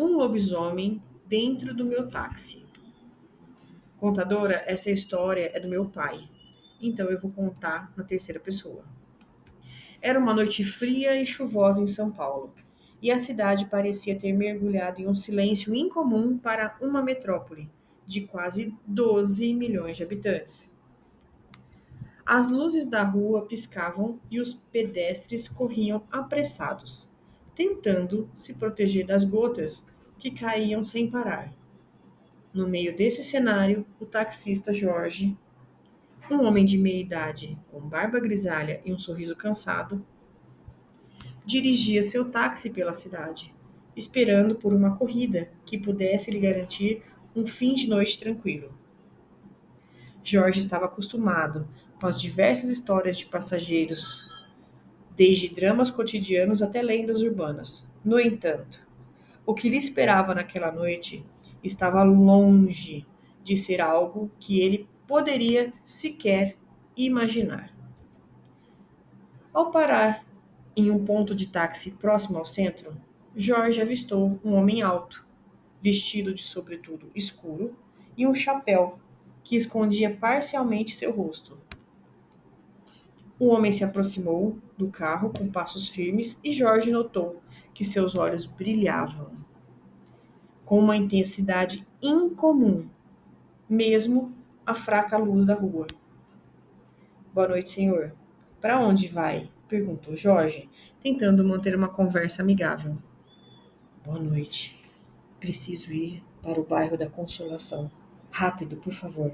Um lobisomem dentro do meu táxi. Contadora, essa história é do meu pai. Então eu vou contar na terceira pessoa. Era uma noite fria e chuvosa em São Paulo, e a cidade parecia ter mergulhado em um silêncio incomum para uma metrópole de quase 12 milhões de habitantes. As luzes da rua piscavam e os pedestres corriam apressados, tentando se proteger das gotas que caíam sem parar. No meio desse cenário, o taxista Jorge, um homem de meia idade, com barba grisalha e um sorriso cansado, dirigia seu táxi pela cidade, esperando por uma corrida que pudesse lhe garantir um fim de noite tranquilo. Jorge estava acostumado com as diversas histórias de passageiros, desde dramas cotidianos até lendas urbanas. No entanto, o que lhe esperava naquela noite estava longe de ser algo que ele poderia sequer imaginar. Ao parar em um ponto de táxi próximo ao centro, Jorge avistou um homem alto, vestido de sobretudo escuro e um chapéu que escondia parcialmente seu rosto. O homem se aproximou do carro com passos firmes e Jorge notou que seus olhos brilhavam com uma intensidade incomum, mesmo à fraca luz da rua. Boa noite, senhor. Para onde vai? Perguntou Jorge, tentando manter uma conversa amigável. Boa noite. Preciso ir para o bairro da Consolação. Rápido, por favor,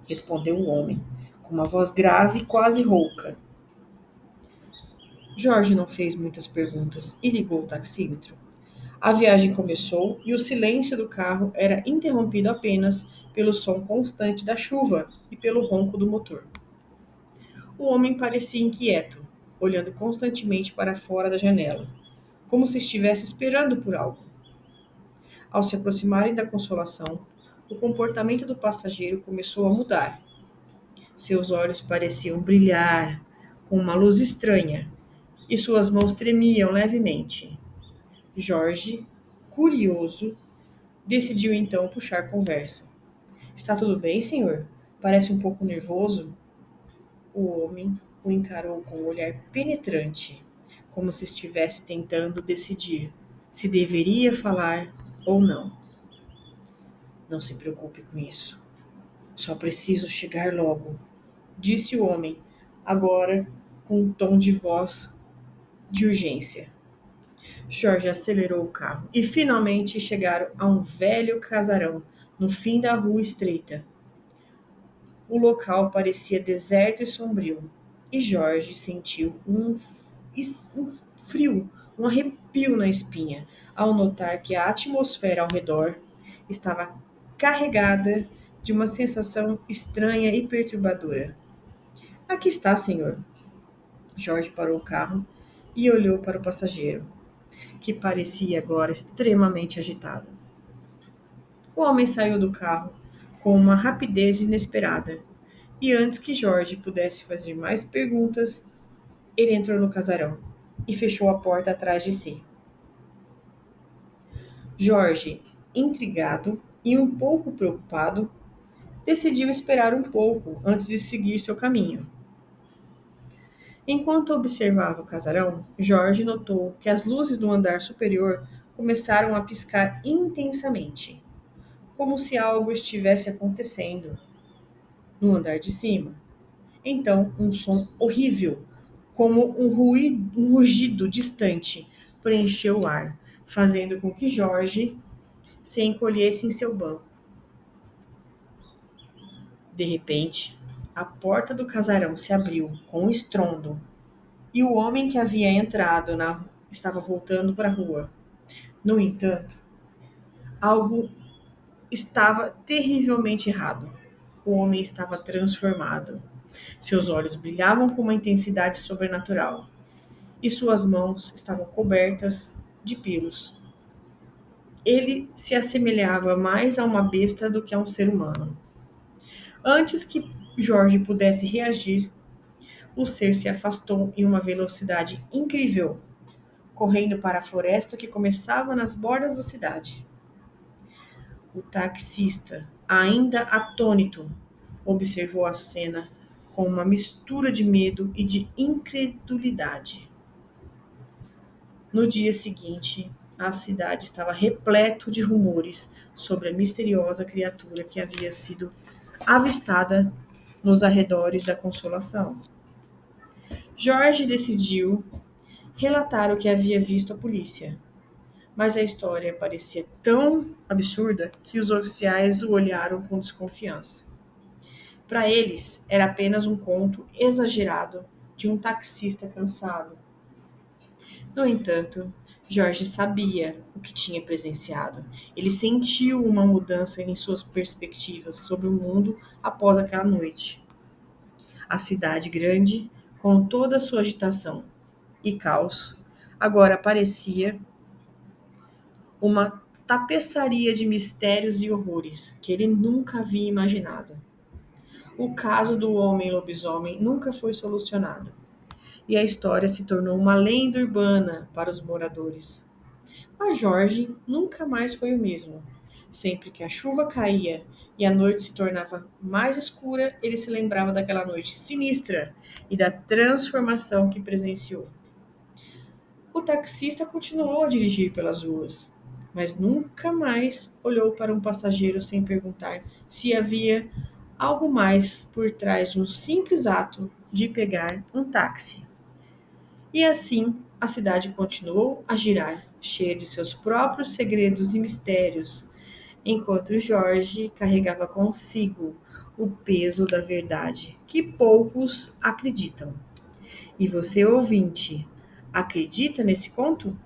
respondeu o homem, com uma voz grave e quase rouca. Jorge não fez muitas perguntas e ligou o taxímetro. A viagem começou e o silêncio do carro era interrompido apenas pelo som constante da chuva e pelo ronco do motor. O homem parecia inquieto, olhando constantemente para fora da janela, como se estivesse esperando por algo. Ao se aproximarem da Consolação, o comportamento do passageiro começou a mudar. Seus olhos pareciam brilhar com uma luz estranha e suas mãos tremiam levemente. Jorge, curioso, decidiu então puxar conversa. Está tudo bem, senhor? Parece um pouco nervoso. O homem o encarou com um olhar penetrante, como se estivesse tentando decidir se deveria falar ou não. Não se preocupe com isso. Só preciso chegar logo, disse o homem, agora com um tom de voz de urgência. Jorge acelerou o carro e finalmente chegaram a um velho casarão no fim da rua estreita. O local parecia deserto e sombrio, e Jorge sentiu um frio, um arrepio na espinha, ao notar que a atmosfera ao redor estava carregada de uma sensação estranha e perturbadora. Aqui está, senhor. Jorge parou o carro e olhou para o passageiro, que parecia agora extremamente agitado. O homem saiu do carro com uma rapidez inesperada, e antes que Jorge pudesse fazer mais perguntas, ele entrou no casarão e fechou a porta atrás de si. Jorge, intrigado e um pouco preocupado, decidiu esperar um pouco antes de seguir seu caminho. Enquanto observava o casarão, Jorge notou que as luzes do andar superior começaram a piscar intensamente, como se algo estivesse acontecendo no andar de cima. Então, um som horrível, como um rugido distante, preencheu o ar, fazendo com que Jorge se encolhesse em seu banco. De repente, a porta do casarão se abriu com um estrondo e o homem que havia entrado estava voltando para a rua. No entanto, algo estava terrivelmente errado. O homem estava transformado. Seus olhos brilhavam com uma intensidade sobrenatural e suas mãos estavam cobertas de pelos. Ele se assemelhava mais a uma besta do que a um ser humano. Antes que Jorge pudesse reagir, o ser se afastou em uma velocidade incrível, correndo para a floresta que começava nas bordas da cidade. O taxista, ainda atônito, observou a cena com uma mistura de medo e de incredulidade. No dia seguinte, a cidade estava repleto de rumores sobre a misteriosa criatura que havia sido avistada nos arredores da Consolação. Jorge decidiu relatar o que havia visto à polícia, mas a história parecia tão absurda que os oficiais o olharam com desconfiança. Para eles, era apenas um conto exagerado de um taxista cansado. No entanto, Jorge sabia o que tinha presenciado. Ele sentiu uma mudança em suas perspectivas sobre o mundo após aquela noite. A cidade grande, com toda a sua agitação e caos, agora parecia uma tapeçaria de mistérios e horrores que ele nunca havia imaginado. O caso do homem-lobisomem nunca foi solucionado, e a história se tornou uma lenda urbana para os moradores. Mas Jorge nunca mais foi o mesmo. Sempre que a chuva caía e a noite se tornava mais escura, ele se lembrava daquela noite sinistra e da transformação que presenciou. O taxista continuou a dirigir pelas ruas, mas nunca mais olhou para um passageiro sem perguntar se havia algo mais por trás de um simples ato de pegar um táxi. E assim a cidade continuou a girar, cheia de seus próprios segredos e mistérios, enquanto Jorge carregava consigo o peso da verdade que poucos acreditam. E você, ouvinte, acredita nesse conto?